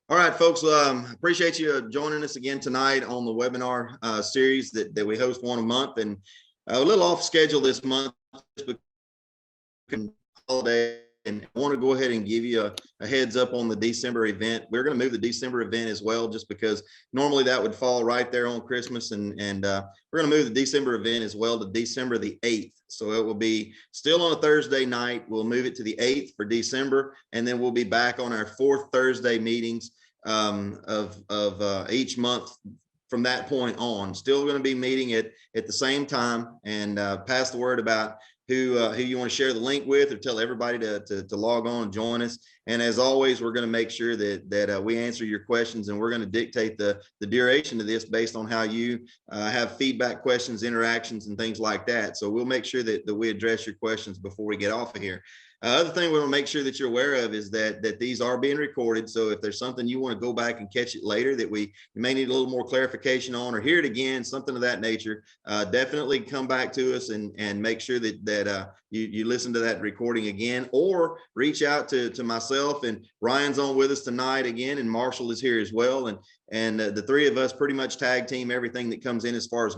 All right, folks, appreciate you joining us again tonight on the webinar series that we host one a month, and a little off schedule this month just because holiday, and I want to go ahead and give you a heads up on the December event. We're going to move the December event as well, just because normally that would fall right there on Christmas, and we're going to move the December event as well to December the 8th. So it will be still on a Thursday night. We'll move it to the 8th for December, and then we'll be back on our fourth Thursday meetings of each month from that point on. Still going to be meeting at the same time, and pass the word about who you want to share the link with, or tell everybody to log on and join us. And as always, we're going to make sure that we answer your questions, and we're going to dictate the duration of this based on how you have feedback, questions, interactions, and things like that. So we'll make sure that we address your questions before we get off of here. Other thing we want to make sure that you're aware of is that these are being recorded. So if there's something you want to go back and catch it later that we may need a little more clarification on, or hear it again, something of that nature, definitely come back to us and make sure that you listen to that recording again, or reach out to myself. And Ryan's on with us tonight again, and Marshall is here as well. And the three of us pretty much tag team everything that comes in as far as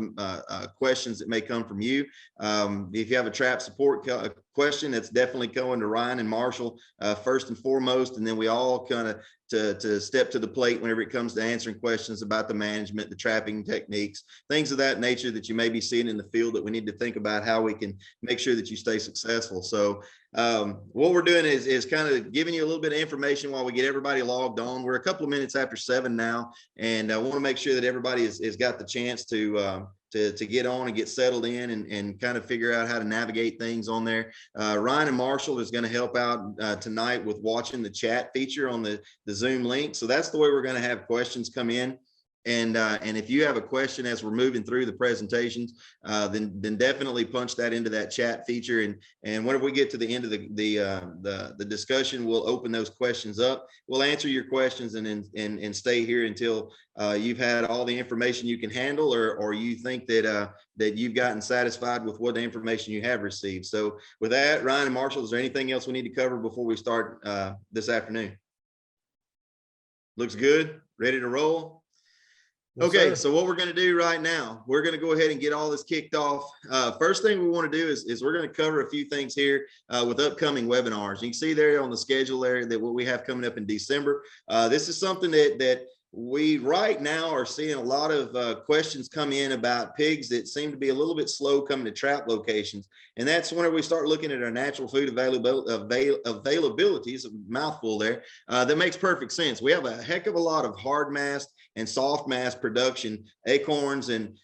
questions that may come from you. If you have a trap support question, that's definitely going to Ryan and Marshall first and foremost, and then we all kind of to step to the plate whenever it comes to answering questions about the management, the trapping techniques, things of that nature that you may be seeing in the field that we need to think about how we can make sure that you stay successful. So what we're doing is kind of giving you a little bit of information while we get everybody logged on. We're a couple of minutes after 7 now, and I want to make sure that everybody has got the chance to get on and get settled in and kind of figure out how to navigate things on there. Ryan and Marshall is going to help out tonight with watching the chat feature on the Zoom link. So that's the way we're going to have questions come in. And if you have a question as we're moving through the presentations, then definitely punch that into that chat feature. And whenever we get to the end of the discussion, we'll open those questions up. We'll answer your questions and stay here until you've had all the information you can handle, or you think that you've gotten satisfied with what the information you have received. So with that, Ryan and Marshall, is there anything else we need to cover before we start this afternoon? Looks good. Ready to roll? Okay, so what we're going to do right now, we're going to go ahead and get all this kicked off. First thing we want to do is we're going to cover a few things here with upcoming webinars. You can see there on the schedule there that what we have coming up in December. This is something that we right now are seeing a lot of questions come in about pigs that seem to be a little bit slow coming to trap locations. And that's whenever we start looking at our natural food availability, it's a mouthful there, that makes perfect sense. We have a heck of a lot of hard mass and soft mass production, acorns and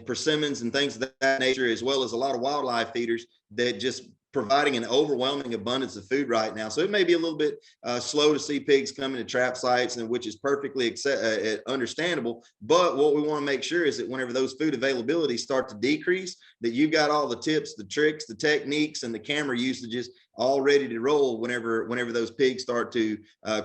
persimmons and things of that nature, as well as a lot of wildlife feeders that just providing an overwhelming abundance of food right now. So it may be a little bit slow to see pigs coming to trap sites, and which is perfectly understandable. But what we want to make sure is that whenever those food availabilities start to decrease, that you've got all the tips, the tricks, the techniques, and the camera usages all ready to roll whenever those pigs start to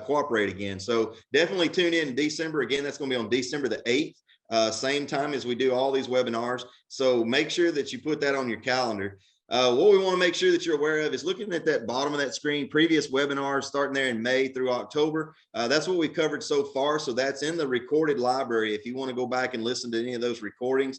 cooperate again. So definitely tune in December. Again, that's going to be on December the 8th, same time as we do all these webinars. So make sure that you put that on your calendar. What we want to make sure that you're aware of is looking at that bottom of that screen, previous webinars starting there in May through October. That's what we covered so far. So that's in the recorded library. If you want to go back and listen to any of those recordings,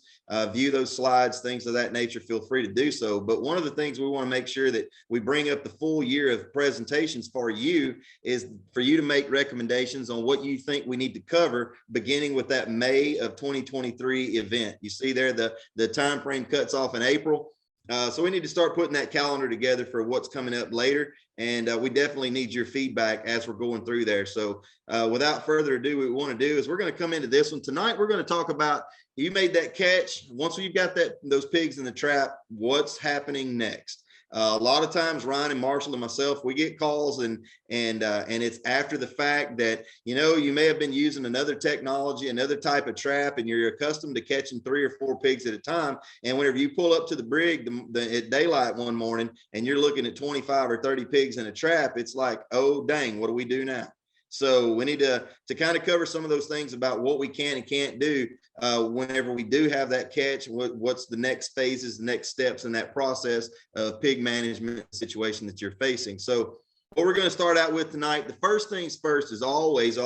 view those slides, things of that nature, feel free to do so. But one of the things we want to make sure that we bring up the full year of presentations for you is for you to make recommendations on what you think we need to cover, beginning with that May of 2023 event. You see there, the time frame cuts off in April. So we need to start putting that calendar together for what's coming up later. And we definitely need your feedback as we're going through there. So without further ado, what we want to do is we're going to come into this one tonight. We're going to talk about, you made that catch. Once we've got those pigs in the trap, what's happening next? A lot of times Ryan and Marshall and myself, we get calls and it's after the fact that, you may have been using another technology, another type of trap, and you're accustomed to catching 3 or 4 pigs at a time. And whenever you pull up to the brig at daylight one morning and you're looking at 25 or 30 pigs in a trap, it's like, oh, dang, what do we do now? So we need to kind of cover some of those things about what we can and can't do whenever we do have that catch. What's the next phases, the next steps in that process of pig management situation that you're facing. So What we're going to start out with tonight, the first things first is always,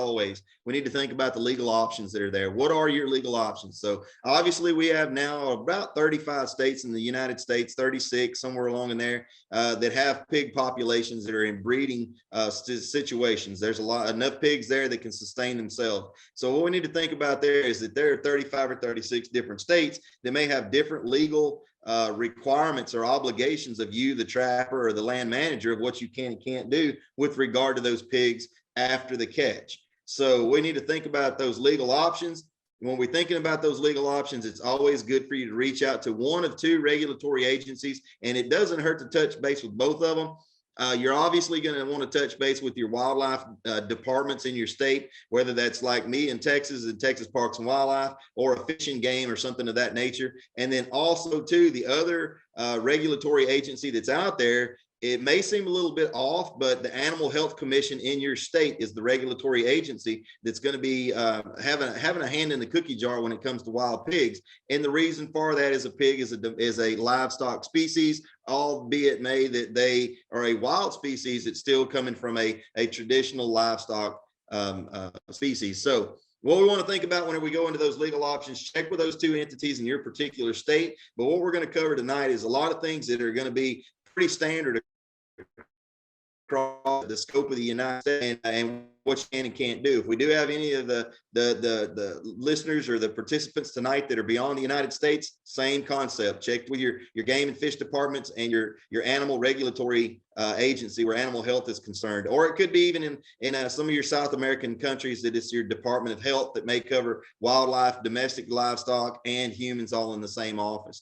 we need to think about the legal options that are there. What are your legal options? So obviously we have now about 35 states in the United States, 36, somewhere along in there, that have pig populations that are in breeding situations. There's enough pigs there that can sustain themselves. So what we need to think about there is that there are 35 or 36 different states that may have different legal requirements or obligations of you, the trapper or the land manager, of what you can and can't do with regard to those pigs after the catch. So we need to think about those legal options. When we're thinking about those legal options, it's always good for you to reach out to one of two regulatory agencies, and it doesn't hurt to touch base with both of them. You're obviously going to want to touch base with your wildlife departments in your state, whether that's like me in Texas and Texas Parks and Wildlife, or a Fish and Game or something of that nature. And then also too, the other regulatory agency that's out there, it may seem a little bit off, but the Animal Health Commission in your state is the regulatory agency that's going to be having a hand in the cookie jar when it comes to wild pigs. And the reason for that is a pig is a livestock species, albeit may that they are a wild species. It's still coming from a traditional livestock species. So what we want to think about whenever we go into those legal options, check with those two entities in your particular state. But what we're going to cover tonight is a lot of things that are going to be pretty standard across the scope of the United States and what you can and can't do. If we do have any of the listeners or the participants tonight that are beyond the United States, same concept. Check with your game and fish departments and your animal regulatory agency where animal health is concerned. Or it could be even in some of your South American countries that it's your Department of Health that may cover wildlife, domestic livestock, and humans all in the same office.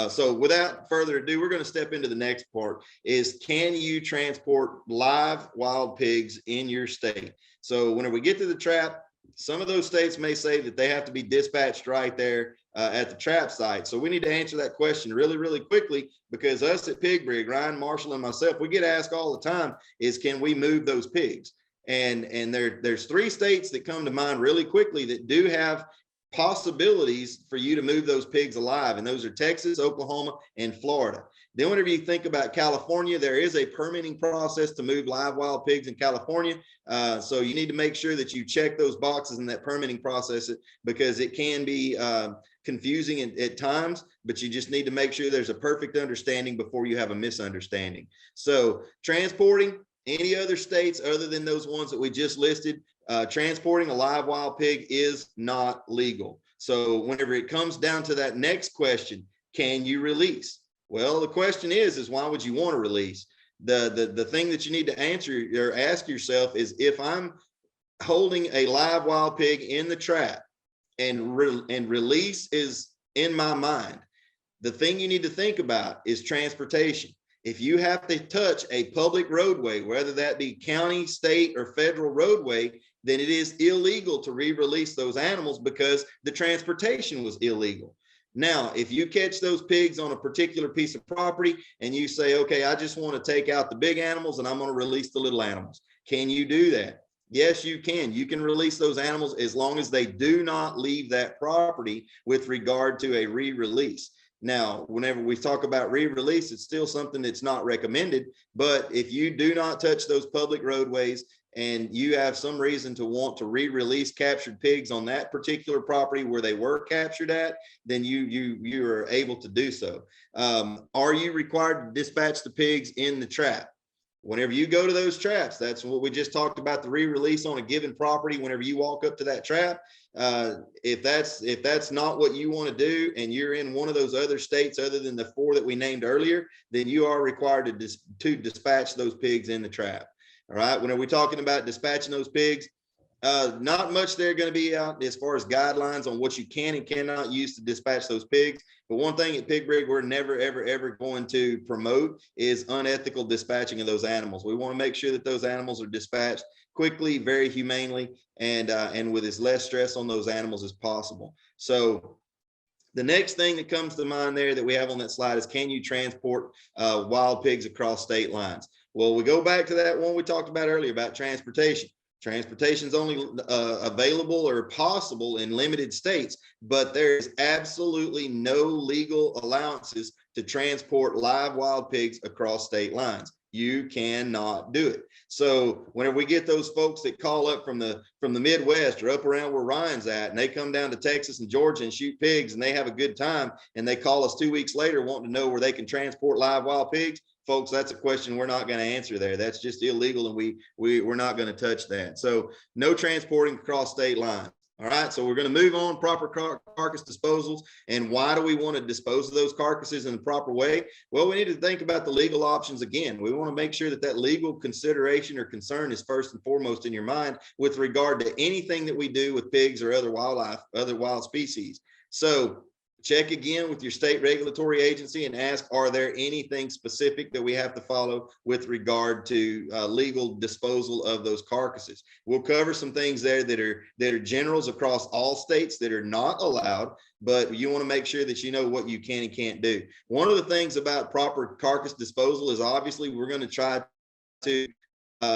So without further ado, we're going to step into the next part is, can you transport live wild pigs in your state? So whenever we get to the trap, some of those states may say that they have to be dispatched right there at the trap site. So we need to answer that question really, really quickly, because us at Pig Brig, Ryan, Marshall, and myself, we get asked all the time is, can we move those pigs? And there's 3 states that come to mind really quickly that do have possibilities for you to move those pigs alive, and those are Texas, Oklahoma, and Florida. Then whenever you think about California, there is a permitting process to move live wild pigs in California. So you need to make sure that you check those boxes in that permitting process, because it can be confusing at times, but you just need to make sure there's a perfect understanding before you have a misunderstanding. So transporting any other states other than those ones that we just listed, transporting a live wild pig is not legal. So whenever it comes down to that next question, can you release? Well, the question is why would you want to release? The thing that you need to answer or ask yourself is, if I'm holding a live wild pig in the trap and release is in my mind, the thing you need to think about is transportation. If you have to touch a public roadway, whether that be county, state, or federal roadway, then it is illegal to re-release those animals because the transportation was illegal. Now, if you catch those pigs on a particular piece of property and you say, okay, I just want to take out the big animals and I'm going to release the little animals, can you do that? Yes, you can. You can release those animals as long as they do not leave that property with regard to a re-release. Now, whenever we talk about re-release, it's still something that's not recommended. But if you do not touch those public roadways and you have some reason to want to re-release captured pigs on that particular property where they were captured at, then you are able to do so. Are you required to dispatch the pigs in the trap? Whenever you go to those traps, that's what we just talked about, the re-release on a given property. Whenever you walk up to that trap, if that's not what you want to do and you're in one of those other states other than the 4 that we named earlier, then you are required to dispatch those pigs in the trap. All right. When are we talking about dispatching those pigs? Not much they're going to be out as far as guidelines on what you can and cannot use to dispatch those pigs. But one thing at Pig Brig we're never, ever going to promote is unethical dispatching of those animals. We want to make sure that those animals are dispatched quickly, very humanely, and with as less stress on those animals as possible. So the next thing that comes to mind there that we have on that slide is, can you transport wild pigs across state lines? Well, we go back to that one we talked about earlier about transportation. Transportation is only available or possible in limited states, but there is absolutely no legal allowances to transport live wild pigs across state lines. You cannot do it. So whenever we get those folks that call up from the Midwest or up around where Ryan's at, and they come down to Texas and Georgia and shoot pigs and they have a good time, and they call us 2 weeks later wanting to know where they can transport live wild pigs, folks, that's a question we're not going to answer there. That's just illegal, and we're not going to touch that. So no transporting across state lines. All right, so we're going to move on. Proper carcass disposals. And why do we want to dispose of those carcasses in the proper way? Well, we need to think about the legal options again. We want to make sure that that legal consideration or concern is first and foremost in your mind with regard to anything that we do with pigs or other wildlife, other wild species. So check again with your state regulatory agency and ask, are there anything specific that we have to follow with regard to legal disposal of those carcasses? We'll cover some things there that are generals across all states that are not allowed, but you want to make sure that you know what you can and can't do. One of the things about proper carcass disposal is obviously we're going to try to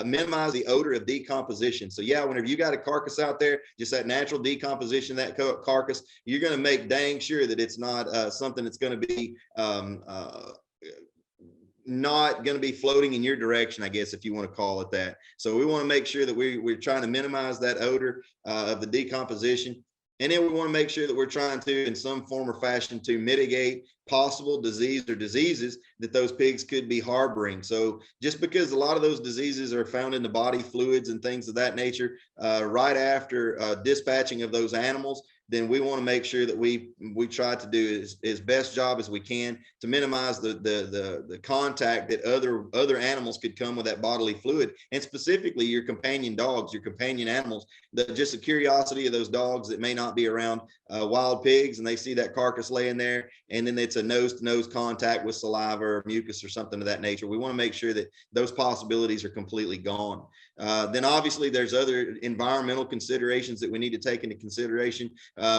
minimize the odor of decomposition. So yeah, whenever you got a carcass out there, just that natural decomposition, that carcass, you're going to make dang sure that it's not something that's going to be not going to be floating in your direction, I guess, if you want to call it that. So we want to make sure that we're trying to minimize that odor of the decomposition. And then we want to make sure that we're trying to, in some form or fashion, to mitigate possible disease or diseases that those pigs could be harboring. So just because a lot of those diseases are found in the body fluids and things of that nature, right after dispatching of those animals, then we want to make sure that we try to do as best job as we can to minimize the contact that other animals could come with that bodily fluid, and specifically your companion dogs, your companion animals. Just a curiosity of those dogs that may not be around wild pigs, and they see that carcass laying there, and then it's a nose-to-nose contact with saliva or mucus or something of that nature. We want to make sure that those possibilities are completely gone. Then obviously there's other environmental considerations that we need to take into consideration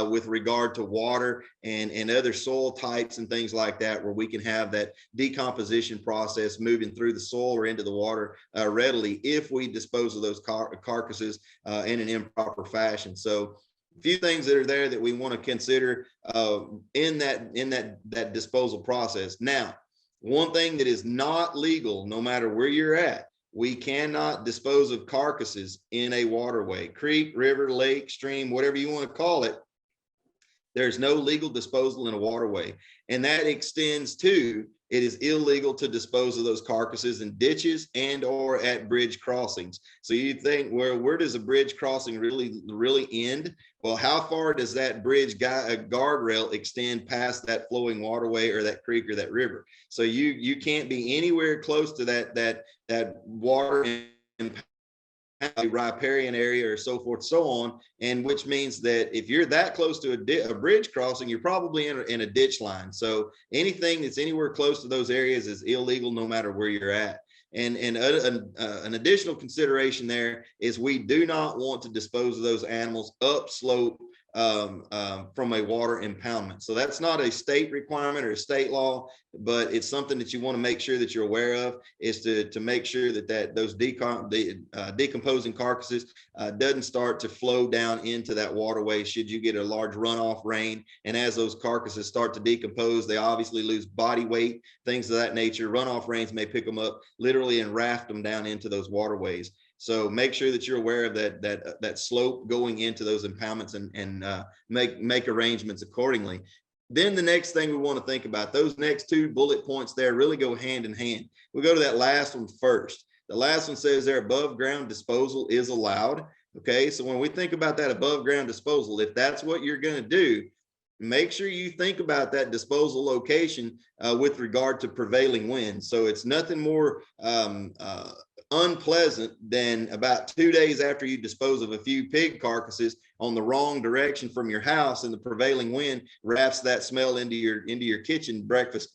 with regard to water and other soil types and things like that, where we can have that decomposition process moving through the soil or into the water readily if we dispose of those carcasses in an improper fashion. So a few things that are there that we want to consider in that disposal process. Now, one thing that is not legal, no matter where you're at, we cannot dispose of carcasses in a waterway, creek, river, lake, stream, whatever you want to call it. There's no legal disposal in a waterway. And that extends to, it is illegal to dispose of those carcasses in ditches and or at bridge crossings. So you think, where does a bridge crossing really end? Well, how far does that bridge guardrail extend past that flowing waterway or that creek or that river? So you can't be anywhere close to that water and riparian area or so forth, so on, and which means that if you're that close to a bridge crossing, you're probably in a ditch line. So anything that's anywhere close to those areas is illegal, no matter where you're at. And an additional consideration there is we do not want to dispose of those animals upslope from a water impoundment. So that's not a state requirement or a state law, but it's something that you want to make sure that you're aware of, is to make sure that those decomposing carcasses doesn't start to flow down into that waterway should you get a large runoff rain. And as those carcasses start to decompose, they obviously lose body weight, things of that nature. Runoff rains may pick them up literally and raft them down into those waterways. So make sure that you're aware of that slope going into those impoundments and make arrangements accordingly. Then the next thing we want to think about, those next two bullet points there really go hand in hand. We'll go to that last one first. The last one says there, above ground disposal is allowed. Okay, so when we think about that above ground disposal, if that's what you're going to do, make sure you think about that disposal location with regard to prevailing winds. So it's nothing more unpleasant than about 2 days after you dispose of a few pig carcasses on the wrong direction from your house, and the prevailing wind wafts that smell into your kitchen breakfast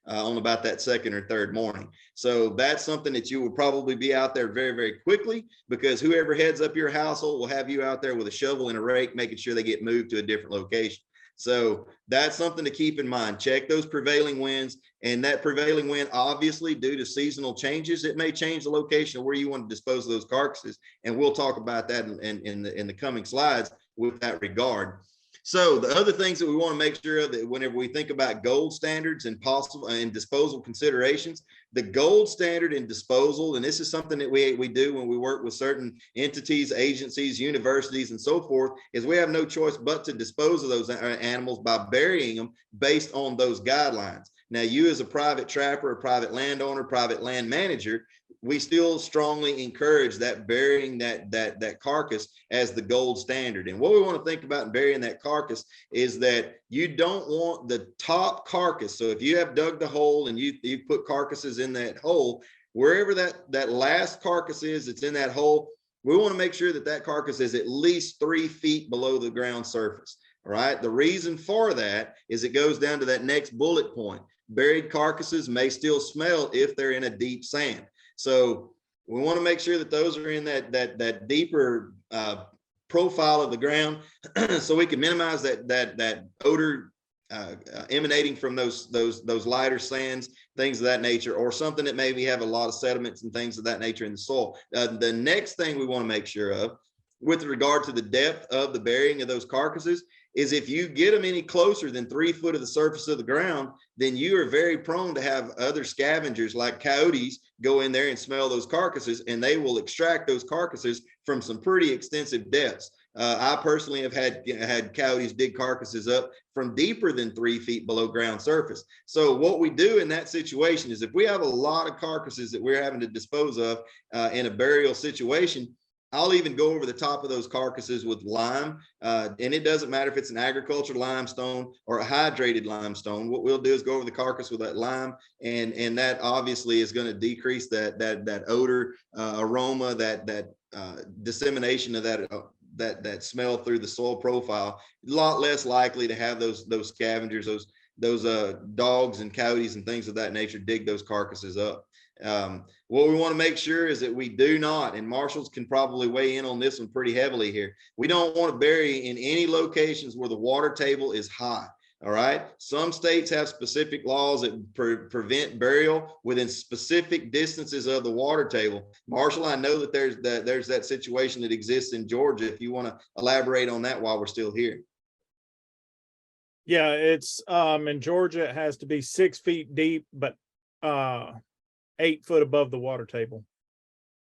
on about that second or third morning. So that's something that you will probably be out there very, very quickly, because whoever heads up your household will have you out there with a shovel and a rake, making sure they get moved to a different location. So that's something to keep in mind. Check those prevailing winds, and that prevailing wind, obviously due to seasonal changes, it may change the location of where you want to dispose of those carcasses. And we'll talk about that in the coming slides with that regard. So the other things that we want to make sure of that whenever we think about gold standards and possible and disposal considerations, the gold standard in disposal, and this is something that we do when we work with certain entities, agencies, universities, and so forth, is we have no choice but to dispose of those animals by burying them based on those guidelines. Now, you as a private trapper, a private landowner, private land manager, we still strongly encourage that burying that carcass as the gold standard. And what we want to think about in burying that carcass is that you don't want the top carcass. So if you have dug the hole and you put carcasses in that hole, wherever that last carcass is that's in that hole, we want to make sure that that carcass is at least 3 feet below the ground surface. All right. The reason for that is it goes down to that next bullet point. Buried carcasses may still smell if they're in a deep sand. So we want to make sure that those are in that deeper profile of the ground, so we can minimize that odor emanating from those lighter sands, things of that nature, or something that maybe have a lot of sediments and things of that nature in the soil. The next thing we want to make sure of with regard to the depth of the burying of those carcasses is if you get them any closer than 3 foot of the surface of the ground, then you are very prone to have other scavengers like coyotes go in there and smell those carcasses, and they will extract those carcasses from some pretty extensive depths. I personally have had coyotes dig carcasses up from deeper than 3 feet below ground surface. So what we do in that situation is if we have a lot of carcasses that we're having to dispose of in a burial situation, I'll even go over the top of those carcasses with lime, and it doesn't matter if it's an agricultural limestone or a hydrated limestone. What we'll do is go over the carcass with that lime, and that obviously is going to decrease that odor, aroma, that dissemination of that smell through the soil profile. A lot less likely to have those scavengers, those dogs and coyotes and things of that nature dig those carcasses up. What we want to make sure is that we do not, and marshals can probably weigh in on this one pretty heavily here. We don't want to bury in any locations where the water table is high. All right. Some states have specific laws that prevent burial within specific distances of the water table. Marshall, I know that there's that situation that exists in Georgia. If you want to elaborate on that while we're still here. Yeah, it's in Georgia, it has to be 6 feet deep, but 8 foot above the water table.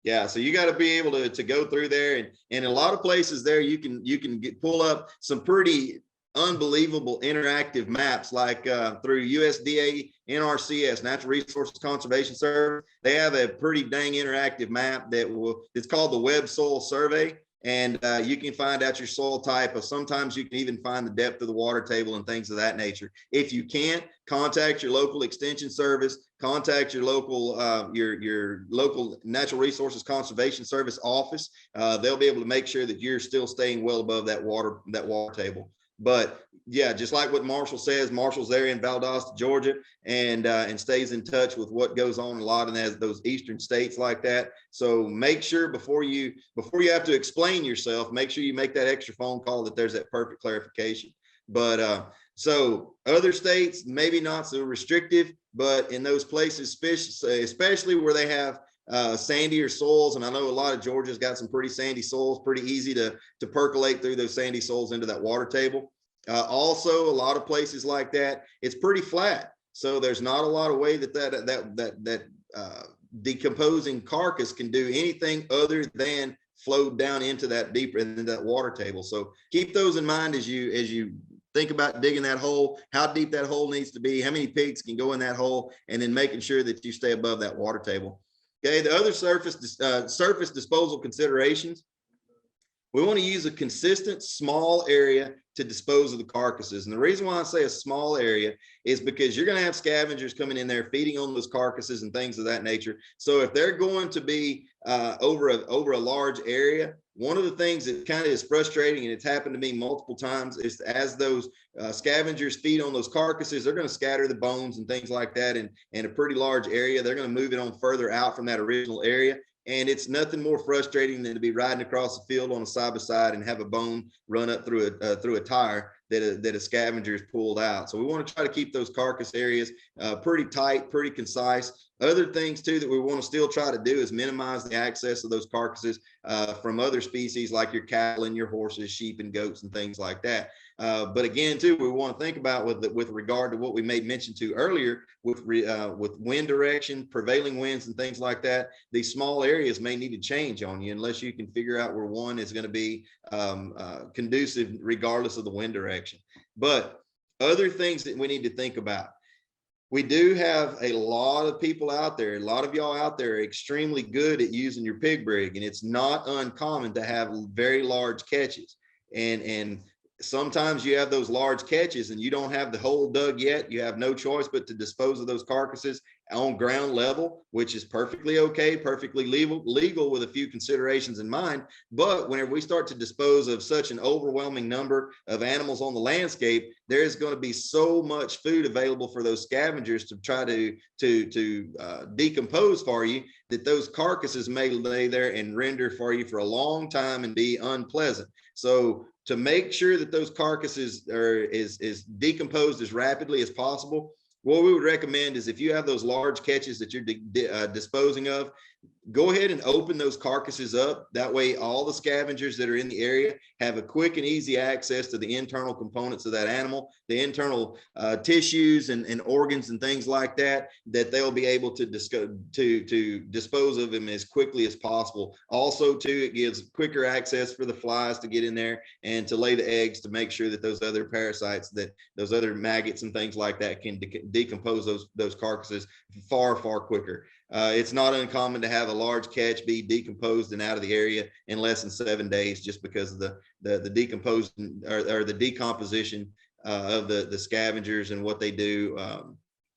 Yeah, so you got to be able to go through there, and in a lot of places there you can pull up some pretty unbelievable interactive maps, like through USDA NRCS, Natural Resources Conservation Service. They have a pretty dang interactive map it's called the Web Soil Survey. And you can find out your soil type. Sometimes you can even find the depth of the water table and things of that nature. If you can't, contact your local extension service, contact your local local Natural Resources Conservation Service office. They'll be able to make sure that you're still staying well above that water table. But yeah, just like what Marshall says, Marshall's there in Valdosta, Georgia, and stays in touch with what goes on a lot in those eastern states like that. So make sure before you have to explain yourself, make sure you make that extra phone call that there's that perfect clarification. But so other states, maybe not so restrictive, but in those places, especially where they have sandier soils, and I know a lot of Georgia's got some pretty sandy soils, pretty easy to percolate through those sandy soils into that water table. Also, a lot of places like that, it's pretty flat, so there's not a lot of way that decomposing carcass can do anything other than float down into that deeper into that water table. So keep those in mind as you think about digging that hole, how deep that hole needs to be, how many pigs can go in that hole, and then making sure that you stay above that water table. Okay, the other surface disposal considerations. We want to use a consistent small area to dispose of the carcasses. And the reason why I say a small area is because you're going to have scavengers coming in there feeding on those carcasses and things of that nature. So if they're going to be over a large area, one of the things that kind of is frustrating, and it's happened to me multiple times, is as those scavengers feed on those carcasses, they're going to scatter the bones and things like that in a pretty large area. They're going to move it on further out from that original area. And it's nothing more frustrating than to be riding across the field on a side-by-side and have a bone run up through a tire that a scavenger has pulled out. So we want to try to keep those carcass areas pretty tight, pretty concise. Other things too that we want to still try to do is minimize the access of those carcasses from other species like your cattle and your horses, sheep and goats and things like that. But again, too, we want to think about with regard to what we made mention to earlier with wind direction, prevailing winds and things like that. These small areas may need to change on you unless you can figure out where one is going to be conducive regardless of the wind direction. But other things that we need to think about. We do have a lot of people out there, a lot of y'all out there are extremely good at using your pig brig, and it's not uncommon to have very large catches. And sometimes you have those large catches and you don't have the hole dug yet. You have no choice but to dispose of those carcasses on ground level, which is perfectly okay, perfectly legal with a few considerations in mind. But whenever we start to dispose of such an overwhelming number of animals on the landscape, there is going to be so much food available for those scavengers to try to decompose for you, that those carcasses may lay there and render for you for a long time and be unpleasant. So to make sure that those carcasses is decomposed as rapidly as possible, what we would recommend is if you have those large catches that you're disposing of, go ahead and open those carcasses up. That way, all the scavengers that are in the area have a quick and easy access to the internal components of that animal, the internal tissues and organs and things like that, that they'll be able to dispose of them as quickly as possible. Also, too, it gives quicker access for the flies to get in there and to lay the eggs, to make sure that those other parasites, that those other maggots and things like that can decompose those carcasses far quicker. It's not uncommon to have a large catch be decomposed and out of the area in less than 7 days, just because of the decomposing or the decomposition of the scavengers and what they do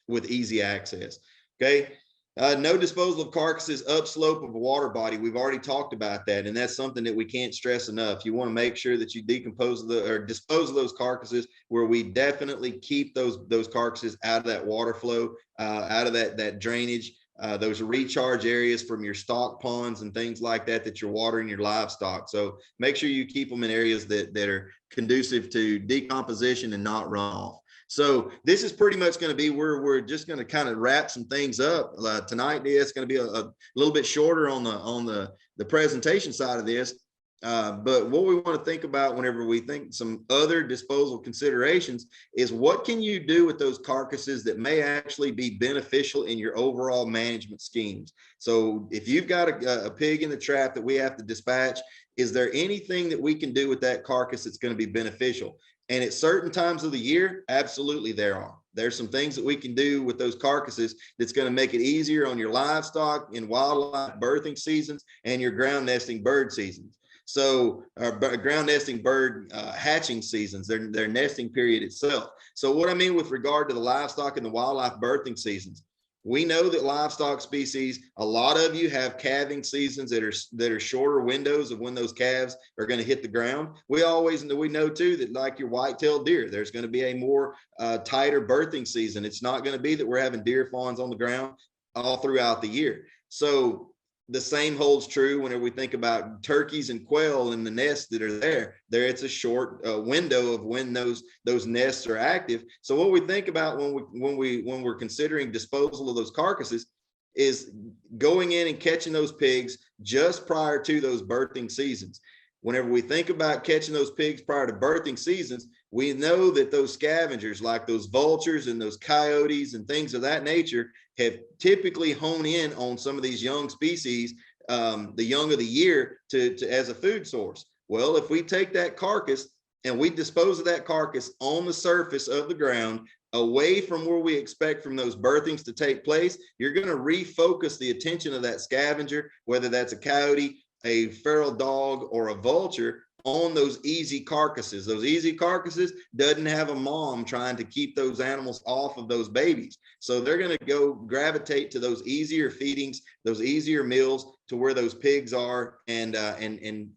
with easy access. Okay. No disposal of carcasses upslope of a water body. We've already talked about that, and that's something that we can't stress enough. You want to make sure that you dispose of those carcasses where we definitely keep those carcasses out of that water flow, out of that drainage. Those recharge areas from your stock ponds and things like that you're watering your livestock. So make sure you keep them in areas that are conducive to decomposition and not runoff. So this is pretty much going to be where we're just going to kind of wrap some things up tonight. It's going to be a little bit shorter on the presentation side of this. But what we want to think about whenever we think some other disposal considerations is, what can you do with those carcasses that may actually be beneficial in your overall management schemes? So if you've got a pig in the trap that we have to dispatch, is there anything that we can do with that carcass that's going to be beneficial? And at certain times of the year, absolutely there are. There's some things that we can do with those carcasses that's going to make it easier on your livestock in wildlife birthing seasons and your ground nesting bird seasons. So ground nesting bird hatching seasons, their nesting period itself. So what I mean with regard to the livestock and the wildlife birthing seasons, we know that livestock species, a lot of you have calving seasons that are shorter windows of when those calves are going to hit the ground. We know too that, like your white-tailed deer, there's going to be a more tighter birthing season. It's not going to be that we're having deer fawns on the ground all throughout the year. So the same holds true whenever we think about turkeys and quail in the nests that are there. It's a short window of when those nests are active. So what we think about when we're considering disposal of those carcasses is going in and catching those pigs just prior to those birthing seasons. Whenever we think about catching those pigs prior to birthing seasons, we know that those scavengers, like those vultures and those coyotes and things of that nature, have typically honed in on some of these young species, the young of the year, to as a food source. Well, if we take that carcass and we dispose of that carcass on the surface of the ground, away from where we expect from those birthings to take place, you're going to refocus the attention of that scavenger, whether that's a coyote, a feral dog, or a vulture, on those easy carcasses. Those easy carcasses doesn't have a mom trying to keep those animals off of those babies. So they're going to go gravitate to those easier feedings, those easier meals, to where those pigs are, and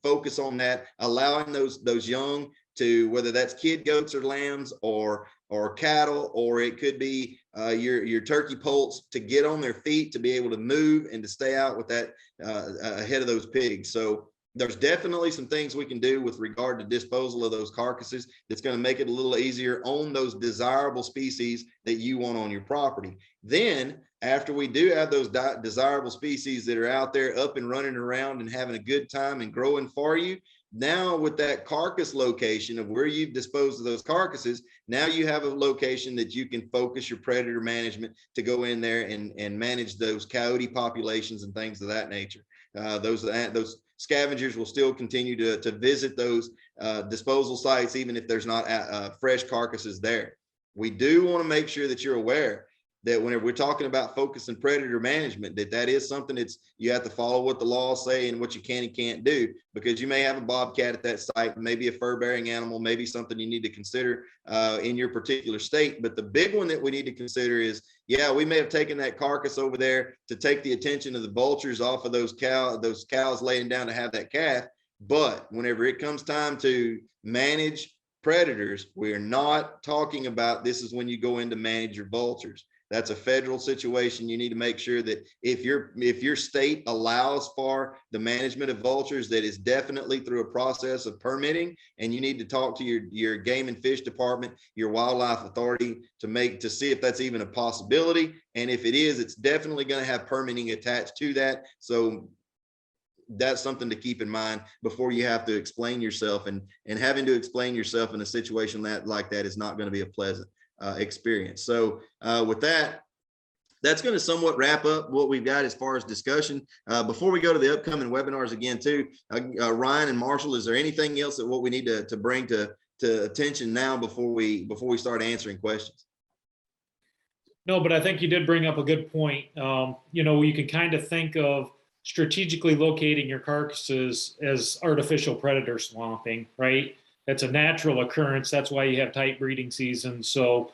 focus on that, allowing those young to, whether that's kid goats or lambs or cattle, or it could be your turkey poults, to get on their feet, to be able to move and to stay out with that ahead of those pigs. So there's definitely some things we can do with regard to disposal of those carcasses that's going to make it a little easier on those desirable species that you want on your property. Then, after we do have those desirable species that are out there up and running around and having a good time and growing for you, Now with that carcass location of where you've disposed of those carcasses, now you have a location that you can focus your predator management to go in there and manage those coyote populations and things of that nature. Those scavengers will still continue to visit those disposal sites, even if there's not fresh carcasses there. We do want to make sure that you're aware that whenever we're talking about focus and predator management, that is something that's, you have to follow what the laws say and what you can and can't do, because you may have a bobcat at that site, maybe a fur bearing animal, maybe something you need to consider in your particular state. But the big one that we need to consider is, yeah, we may have taken that carcass over there to take the attention of the vultures off of those cows laying down to have that calf. But whenever it comes time to manage predators, we're not talking about this is when you go in to manage your vultures. That's a federal situation. You need to make sure that if your state allows for the management of vultures, that is definitely through a process of permitting, and you need to talk to your game and fish department, your wildlife authority, to see if that's even a possibility. And if it is, it's definitely going to have permitting attached to that. So that's something to keep in mind before you have to explain yourself, and having to explain yourself in a situation like that is not going to be a pleasant experience. So with that, that's going to somewhat wrap up what we've got as far as discussion. Before we go to the upcoming webinars again too, Ryan and Marshall, is there anything else that what we need to bring to attention now before we start answering questions? No, but I think you did bring up a good point. You can kind of think of strategically locating your carcasses as artificial predator swamping, right? That's a natural occurrence. That's why you have tight breeding seasons. So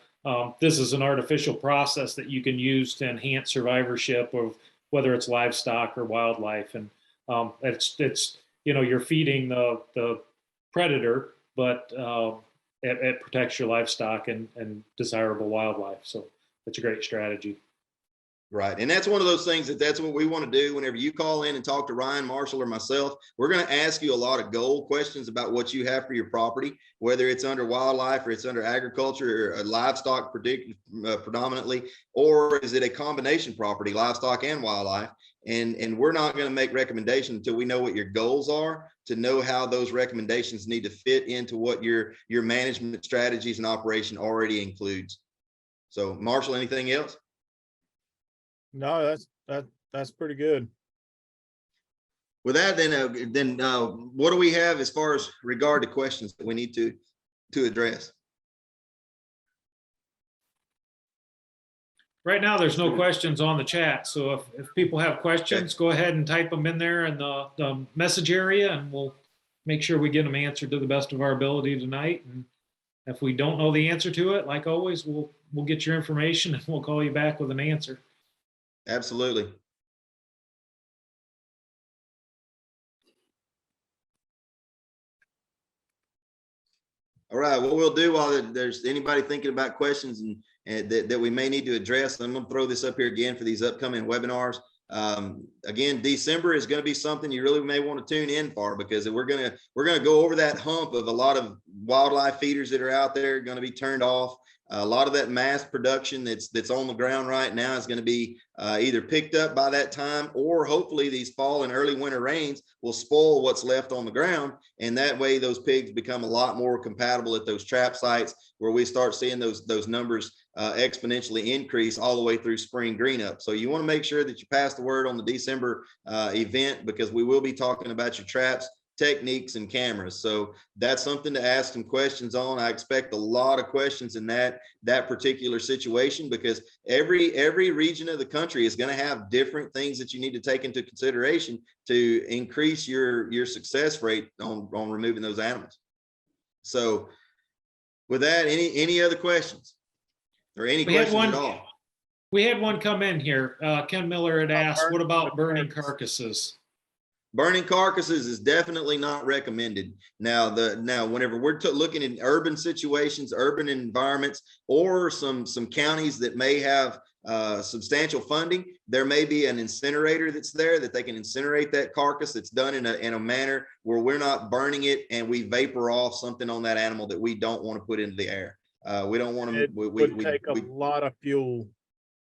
this is an artificial process that you can use to enhance survivorship of whether it's livestock or wildlife. And it's you're feeding the predator, but it protects your livestock and desirable wildlife. So it's a great strategy. Right. And that's one of those things that's what we want to do. Whenever you call in and talk to Ryan, Marshall, or myself, we're going to ask you a lot of goal questions about what you have for your property, whether it's under wildlife or it's under agriculture or livestock predominantly, or is it a combination property, livestock and wildlife? And we're not going to make recommendations until we know what your goals are, to know how those recommendations need to fit into what your management strategies and operation already includes. So Marshall, anything else? No, that's pretty good. With that, then what do we have as far as regard to questions that we need to address? Right now, there's no questions on the chat. So if people have questions, go ahead and type them in there in the message area, and we'll make sure we get them answered to the best of our ability tonight. And if we don't know the answer to it, like always, we'll get your information and we'll call you back with an answer. Absolutely. All right, what we'll do while there's anybody thinking about questions and that we may need to address, I'm going to throw this up here again for these upcoming webinars. Again, December is going to be something you really may want to tune in for, because we're going to go over that hump of a lot of wildlife feeders that are out there going to be turned off. A lot of that mass production that's on the ground right now is going to be either picked up by that time, or hopefully these fall and early winter rains will spoil what's left on the ground. And that way those pigs become a lot more compatible at those trap sites, where we start seeing those numbers exponentially increase all the way through spring green up. So you want to make sure that you pass the word on the December event, because we will be talking about your traps, techniques, and cameras. So that's something to ask some questions on. I expect a lot of questions in that particular situation, because every region of the country is going to have different things that you need to take into consideration to increase your success rate on removing those animals. So with that, any other questions or any questions at all? We had one come in here. Ken Miller had asked, what about burning carcasses? Burning carcasses is definitely not recommended. Now, whenever we're looking in urban situations, urban environments, or some counties that may have substantial funding, there may be an incinerator that's there that they can incinerate that carcass. That's done in a manner where we're not burning it and we vapor off something on that animal that we don't want to put into the air. We don't want to. It would take a lot of fuel.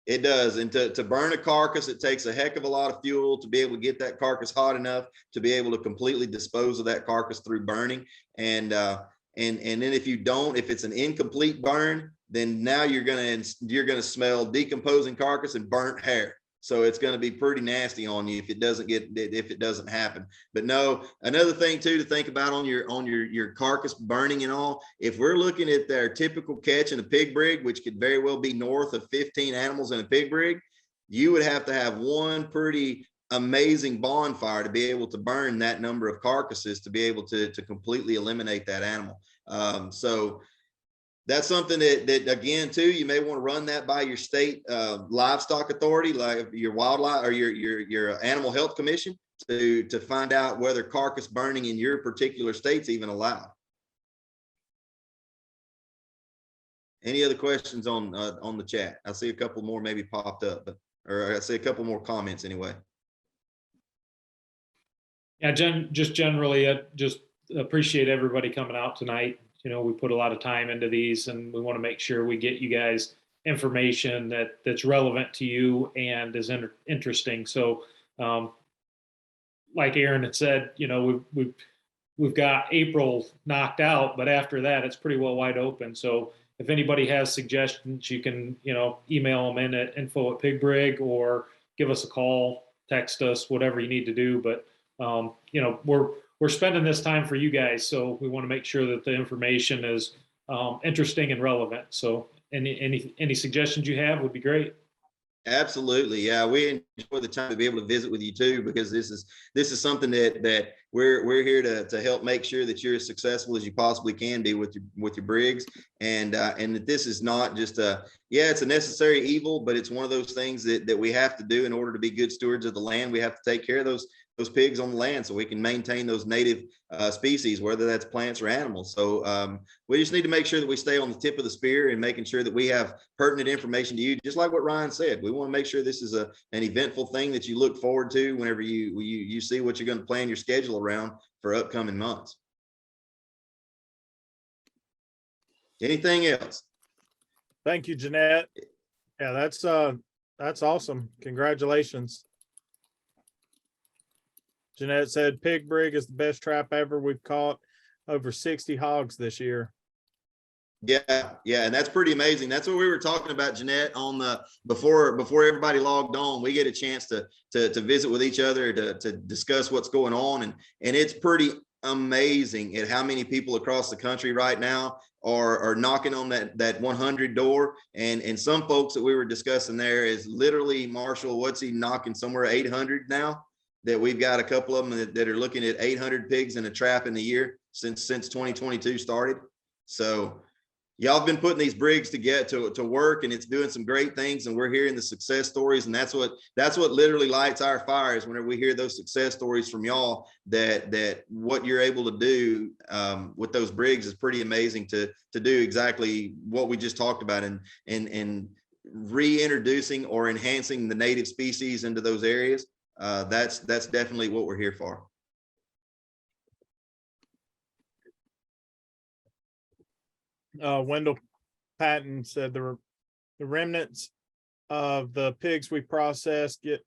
It does. And to burn a carcass, it takes a heck of a lot of fuel to be able to get that carcass hot enough to be able to completely dispose of that carcass through burning. And then if you don't, if it's an incomplete burn, then now you're gonna smell decomposing carcass and burnt hair. So it's going to be pretty nasty on you if it doesn't happen. But no, another thing too to think about on your carcass burning and all, if we're looking at their typical catch in a pig brig, which could very well be north of 15 animals in a pig brig, you would have to have one pretty amazing bonfire to be able to burn that number of carcasses to be able to completely eliminate that animal. So that's something that again too, you may want to run that by your state livestock authority, like your wildlife or your animal health commission, to find out whether carcass burning in your particular state's even allowed. Any other questions on the chat? I see a couple more maybe popped up, or I see a couple more comments anyway. Yeah, just generally, just appreciate everybody coming out tonight. You know, we put a lot of time into these, and we want to make sure we get you guys information that's relevant to you and is interesting. So, like Aaron had said, you know, we've got April knocked out, but after that, it's pretty well wide open. So, if anybody has suggestions, you can, you know, email them in at info@pigbrig, or give us a call, text us, whatever you need to do. But you know, we're spending this time for you guys, so we want to make sure that the information is interesting and relevant. So any suggestions you have would be great. Absolutely. Yeah, we enjoy the time to be able to visit with you too, because this is something that we're here to help make sure that you're as successful as you possibly can be with your brigs, and that this is not just it's a necessary evil, but it's one of those things that we have to do in order to be good stewards of the land. We have to take care of those pigs on the land so we can maintain those native species, whether that's plants or animals. So we just need to make sure that we stay on the tip of the spear and making sure that we have pertinent information to you, just like what Ryan said. We want to make sure this is an eventful thing that you look forward to whenever you see what you're going to plan your schedule around for upcoming months. Anything else? Thank you, Jeanette. Yeah, that's awesome. Congratulations. Jeanette said Pig Brig is the best trap ever. We've caught over 60 hogs this year. Yeah, and that's pretty amazing. That's what we were talking about, Jeanette, on the before everybody logged on. We get a chance to visit with each other to discuss what's going on, and it's pretty amazing at how many people across the country right now are knocking on that 100 door, and some folks that we were discussing there is literally Marshall. What's he knocking? Somewhere 800 now. That we've got a couple of them that are looking at 800 pigs in a trap in the year since 2022 started. So y'all have been putting these brigs to get to work, and it's doing some great things, and we're hearing the success stories, and that's what literally lights our fires whenever we hear those success stories from y'all, that what you're able to do with those brigs is pretty amazing to do exactly what we just talked about, and reintroducing or enhancing the native species into those areas. That's definitely what we're here for. Wendell Patton said the remnants of the pigs we processed get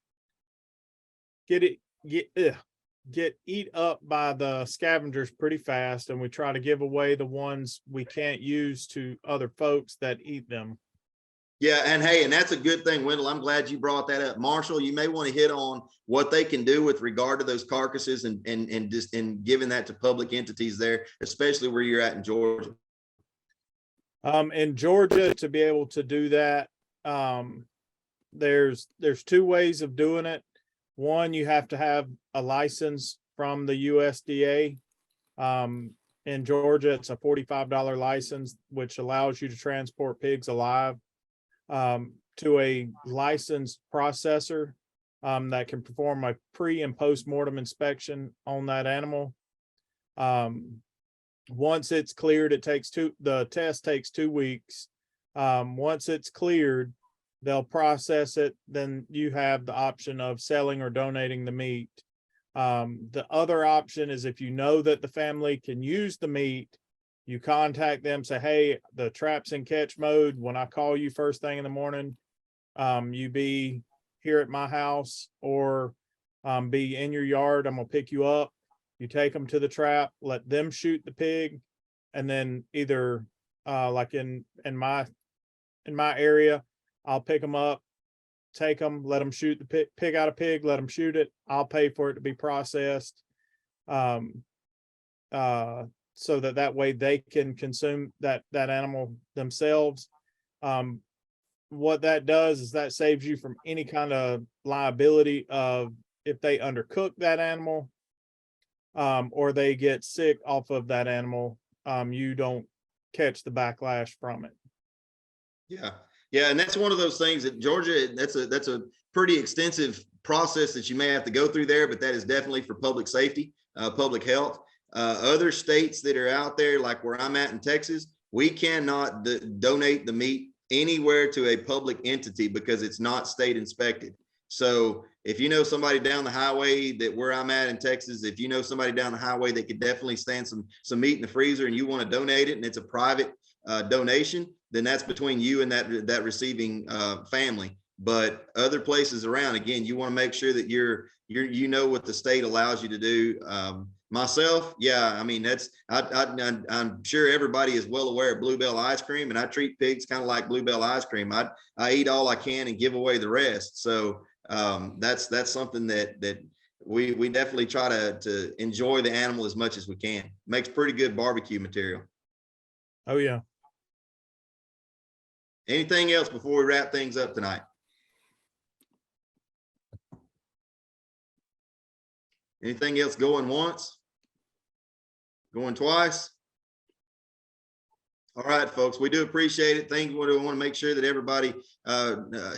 eat up by the scavengers pretty fast, and we try to give away the ones we can't use to other folks that eat them. Yeah, and hey, and that's a good thing, Wendell. I'm glad you brought that up. Marshall, you may want to hit on what they can do with regard to those carcasses and giving that to public entities there, especially where you're at in Georgia. In Georgia, to be able to do that, there's two ways of doing it. One, you have to have a license from the USDA. In Georgia, it's a $45 license, which allows you to transport pigs alive to a licensed processor that can perform a pre and post-mortem inspection on that animal. Once it's cleared, the test takes 2 weeks. Once it's cleared, they'll process it. Then you have the option of selling or donating the meat. The other option is if you know that the family can use the meat, you contact them, say, hey, the trap's in catch mode. When I call you first thing in the morning, You be here at my house or be in your yard. I'm gonna pick you up. You take them to the trap, let them shoot the pig, and then either like in my area, I'll pick them up, take them, let them shoot the pig out of pig, let them shoot it. I'll pay for it to be processed. So that way they can consume that animal themselves. What that does is that saves you from any kind of liability of if they undercook that animal, or they get sick off of that animal, you don't catch the backlash from it. Yeah. Yeah. And that's one of those things that Georgia, that's a pretty extensive process that you may have to go through there, but that is definitely for public safety, public health. Other states that are out there, like where I'm at in Texas, we cannot donate the meat anywhere to a public entity because it's not state inspected. So if you know somebody down the highway that where I'm at in Texas, if you know somebody down the highway that could definitely stand some meat in the freezer and you want to donate it and it's a private donation, then that's between you and that receiving family. But other places around, again, you want to make sure that you know what the state allows you to do. Myself, yeah, I mean, I'm sure everybody is well aware of Bluebell ice cream, and I treat pigs kind of like Bluebell ice cream. I eat all I can and give away the rest. So that's something that we definitely try to enjoy the animal as much as we can. Makes pretty good barbecue material. Oh yeah. Anything else before we wrap things up tonight? Anything else going once? Going twice? All right, folks, we do appreciate it. Thank you. We want to make sure that everybody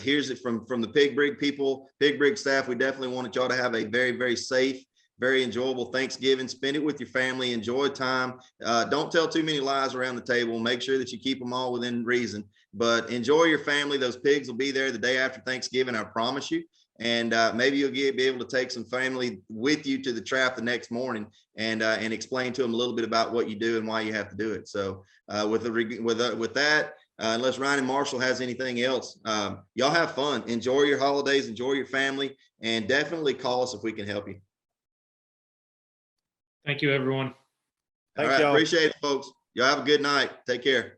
hears it from the Pig Brig people, Pig Brig staff. We definitely wanted y'all to have a very, very safe, very enjoyable Thanksgiving. Spend it with your family. Enjoy time. Don't tell too many lies around the table. Make sure that you keep them all within reason. But enjoy your family. Those pigs will be there the day after Thanksgiving, I promise you. And maybe you'll be able to take some family with you to the trap the next morning and explain to them a little bit about what you do and why you have to do it. So with that, unless Ryan and Marshall has anything else, y'all have fun. Enjoy your holidays. Enjoy your family. And definitely call us if we can help you. Thank you, everyone. All right. Appreciate it, folks. Y'all have a good night. Take care.